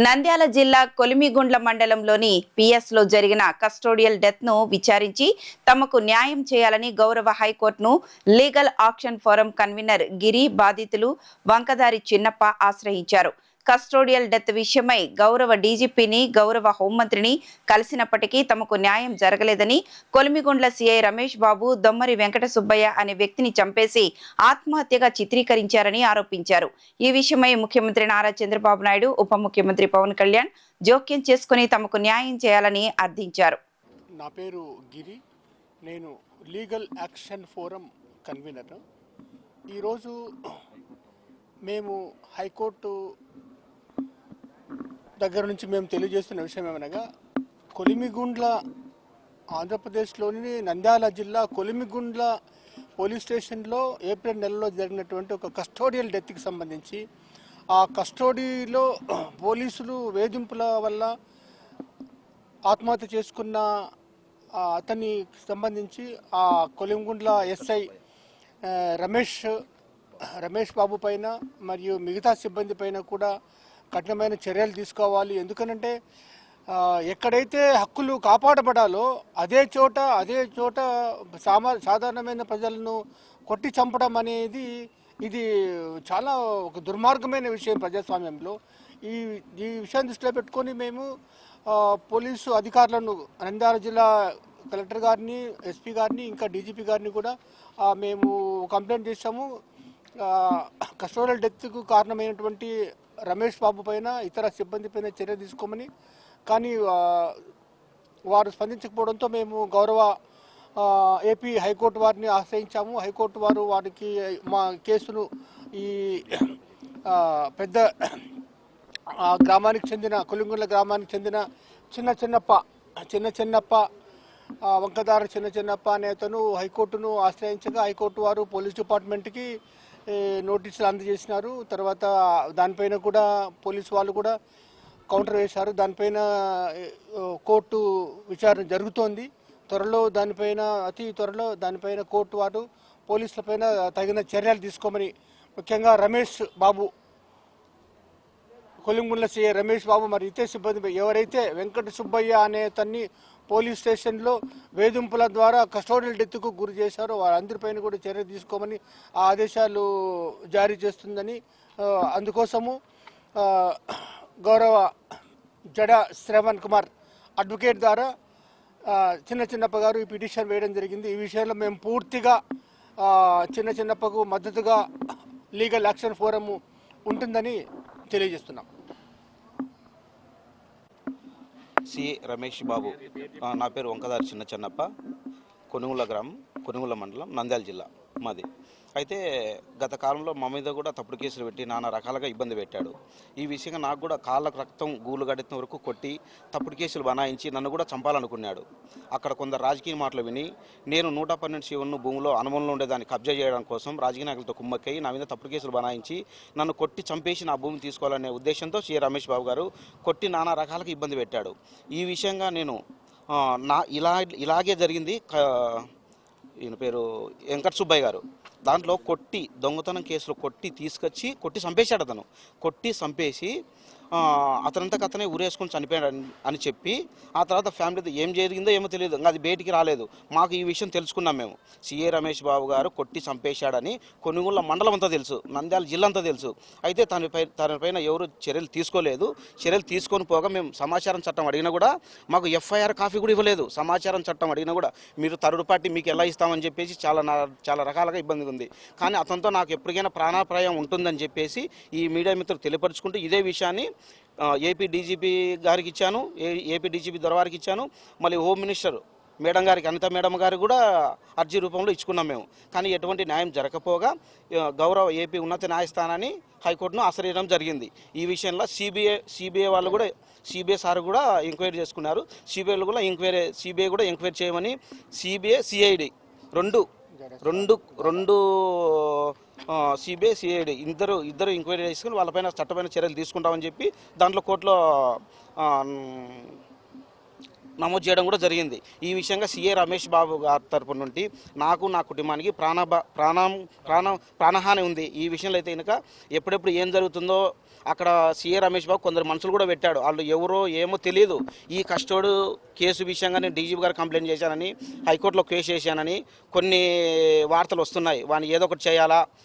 నంద్యాల జిల్లా కొలిమిగుండ్ల మండలంలోని పిఎస్లో జరిగిన కస్టోడియల్ డెత్ను విచారించి తమకు న్యాయం చేయాలని గౌరవ హైకోర్టును లీగల్ ఆక్షన్ ఫోరం కన్వీనర్ గిరి బాధితులు వంకదారి చిన్నప్ప ఆశ్రయించారు. కస్టోడియల్ డెత్ విషయమై గౌరవ డీజీపీని, గౌరవ హోంమంత్రిని కలిసినప్పటికీ తమకు న్యాయం జరగలేదని, కొలిమిగుండ్ల సీఐ రమేష్ బాబు దొమ్మరి వెంకట సుబ్బయ్య అనే వ్యక్తిని చంపేసి ఆత్మహత్యగా చిత్రీకరించారని ఆరోపించారు. ఈ విషయమై ముఖ్యమంత్రి నారా చంద్రబాబు నాయుడు, ఉప ముఖ్యమంత్రి పవన్ కళ్యాణ్ జోక్యం చేసుకుని తమకు న్యాయం చేయాలని అర్థించారు. నా పేరు గిరి, నేను లీగల్ యాక్షన్ ఫోరం కన్వీనర్. ఈరోజు మేము హైకోర్టు దగ్గర నుంచి మేము తెలియజేస్తున్న విషయం ఏమనగా, కొలిమిగుండ్ల ఆంధ్రప్రదేశ్లోని నంద్యాల జిల్లా కొలిమిగుండ్ల పోలీస్ స్టేషన్లో ఏప్రిల్ నెలలో జరిగినటువంటి ఒక కస్టోడియల్ డెత్కి సంబంధించి ఆ కస్టడీలో పోలీసులు వేధింపుల వల్ల ఆత్మహత్య చేసుకున్న అతనికి సంబంధించి ఆ కొలిమిగుండ్ల ఎస్ఐ రమేష్ బాబు పైన మరియు మిగతా సిబ్బంది పైన కూడా కఠినమైన చర్యలు తీసుకోవాలి. ఎందుకనంటే ఎక్కడైతే హక్కులు కాపాడబడాలో అదే చోట సాధారణమైన ప్రజలను కొట్టి చంపడం అనేది ఇది చాలా ఒక దుర్మార్గమైన విషయం ప్రజాస్వామ్యంలో. ఈ విషయాన్ని దృష్టిలో పెట్టుకొని మేము పోలీసు అధికారులను, నంద్యాల జిల్లా కలెక్టర్ గారిని, ఎస్పీ గారిని, ఇంకా డీజీపీ గారిని కూడా మేము కంప్లైంట్ చేశాము. కస్టోడియల్ డెత్కు కారణమైనటువంటి రమేష్ బాబు పైన, ఇతర సిబ్బంది పైన చర్య తీసుకోమని. కానీ వారు స్పందించకపోవడంతో మేము గౌరవ ఏపీ హైకోర్టు వారిని ఆశ్రయించాము. హైకోర్టు వారు వారికి మా కేసును ఈ పెద్ద గ్రామానికి చెందిన కొలిమిగుండ్ల గ్రామానికి చెందిన చిన్నప్ప వంకదార చిన్నప్ప అనే అతను హైకోర్టును ఆశ్రయించగా హైకోర్టు వారు పోలీస్ డిపార్ట్మెంట్కి నోటీసులు అందజేసినారు. తర్వాత దానిపైన కూడా పోలీసు వాళ్ళు కూడా కౌంటర్ వేశారు. దానిపైన కోర్టు విచారణ జరుగుతోంది. అతి త్వరలో దానిపైన కోర్టు వారు పోలీసులపైన తగిన చర్యలు తీసుకోమని, ముఖ్యంగా రమేష్ బాబు, కొలిమిగుండ్ల సీఐ రమేష్ బాబు మరి ఇతర సిబ్బంది ఎవరైతే వెంకట సుబ్బయ్య అనే అతన్ని పోలీస్ స్టేషన్లో వేధింపుల ద్వారా కస్టోడియల్ డెత్కు గురి చేశారో వారందరిపైన కూడా చర్య తీసుకోమని ఆదేశాలు జారీ చేస్తుందని, అందుకోసము గౌరవ జడ శ్రవణ్ కుమార్ అడ్వకేట్ ద్వారా చిన్నప్ప గారు ఈ పిటిషన్ వేయడం జరిగింది. ఈ విషయంలో మేము పూర్తిగా చిన్నప్పకు మద్దతుగా లీగల్ యాక్షన్ ఫోరం ఉంటుందని తెలియజేస్తున్నాం. సి రమేష్ బాబు, నా పేరు వంకదారి చిన్నప్ప, కొనుగుల గ్రామం, కొనుగుల మండలం, నంద్యాల జిల్లా మాది. అయితే గత కాలంలో మా మీద కూడా తప్పుడు కేసులు పెట్టి నానా రకాలుగా ఇబ్బంది పెట్టాడు. ఈ విషయంగా నాకు కూడా కాళ్ళకు రక్తం గూలు గడెత్తిన వరకు కొట్టి తప్పుడు కేసులు బనాయించి నన్ను కూడా చంపాలనుకున్నాడు. అక్కడ కొందరు రాజకీయ మాటలు విని నేను 112 భూమిలో అనుమతులు ఉండేదాన్ని కబ్జా చేయడం కోసం రాజకీయ నాయకులతో కుమ్మక్కై నా మీద తప్పుడు కేసులు బనాయించి నన్ను కొట్టి చంపేసి నా భూమిని తీసుకోవాలనే ఉద్దేశంతో సి రమేష్ బాబు గారు కొట్టి నానా రకాలుగా ఇబ్బంది పెట్టాడు. ఈ విషయంగా నేను ఇలాగే జరిగింది. ఈయన పేరు వెంకట సుబ్బయ్య గారు, దాంట్లో దొంగతనం కేసులో కొట్టి చంపేశాడు. అతను కొట్టి చంపేసి అతనంతకు అతనే ఊరేసుకొని చనిపోయాడు అని చెప్పి ఆ తర్వాత ఫ్యామిలీతో ఏం జరిగిందో ఏమో తెలియదు, ఇంకా అది బయటికి రాలేదు. మాకు ఈ విషయం తెలుసుకున్నాం మేము. సిఏ రమేష్ బాబు గారు కొట్టి చంపేశాడని కొనుగోళ్ళ మండలం అంతా తెలుసు, నంద్యాల జిల్లా అంతా తెలుసు. అయితే తనపైన ఎవరు చర్యలు తీసుకోలేదు. చర్యలు తీసుకొని పోగా మేము సమాచారం చట్టం అడిగినా కూడా మాకు ఎఫ్ఐఆర్ కాపీ కూడా ఇవ్వలేదు. సమాచారం చట్టం అడిగినా కూడా మీరు థర్డ్ పార్టీ మీకు ఎలా ఇస్తామని చెప్పేసి చాలా రకాలుగా ఇబ్బందిగా ఉంది. కానీ అతనితో నాకు ఎప్పటికైనా ప్రాణాపాయం ఉంటుందని చెప్పేసి ఈ మీడియా మిత్రులు తెలియపరుచుకుంటూ ఇదే విషయాన్ని ఏపీ డీజీపీ గారికి ఇచ్చాను, ఏపీ డీజీపీ దొరవారికి ఇచ్చాను, మళ్ళీ హోమ్ మినిస్టర్ మేడం గారికి, అనిత మేడం గారికి కూడా అర్జీ రూపంలో ఇచ్చుకున్నాం మేము. కానీ ఎటువంటి న్యాయం జరగకపోగా గౌరవ ఏపీ ఉన్నత న్యాయస్థానాన్ని హైకోర్టును ఆశ్రయించడం జరిగింది. ఈ విషయంలో సిబిఐ వాళ్ళు కూడా, సిబిఐ సార్ కూడా ఎంక్వైరీ చేసుకున్నారు. సిబిఐ కూడా ఎంక్వైరీ చేయమని సిబిఐ సిఐడి రెండు సిబిఐ సిఐడి ఇద్దరు ఎంక్వైరీ చేసుకుని వాళ్ళపైన చట్టమైన చర్యలు తీసుకుంటామని చెప్పి దాంట్లో కోర్టులో నమోదు చేయడం కూడా జరిగింది. ఈ విషయంగా సిఏ రమేష్ బాబు గారి తరపు నుండి నాకు నా కుటుంబానికి ప్రాణహాని ఉంది. ఈ విషయంలో అయితే కనుక ఎప్పుడెప్పుడు ఏం జరుగుతుందో అక్కడ సిఏ రమేష్ బాబు కొందరు మనుషులు కూడా పెట్టాడు. వాళ్ళు ఎవరో ఏమో తెలియదు. ఈ కస్టోడు కేసు విషయంగా నేను డీజీపీ గారు కంప్లైంట్ చేశానని, హైకోర్టులో కేసు చేశానని కొన్ని వార్తలు వస్తున్నాయి. వాడిని ఏదో ఒకటి చేయాలా,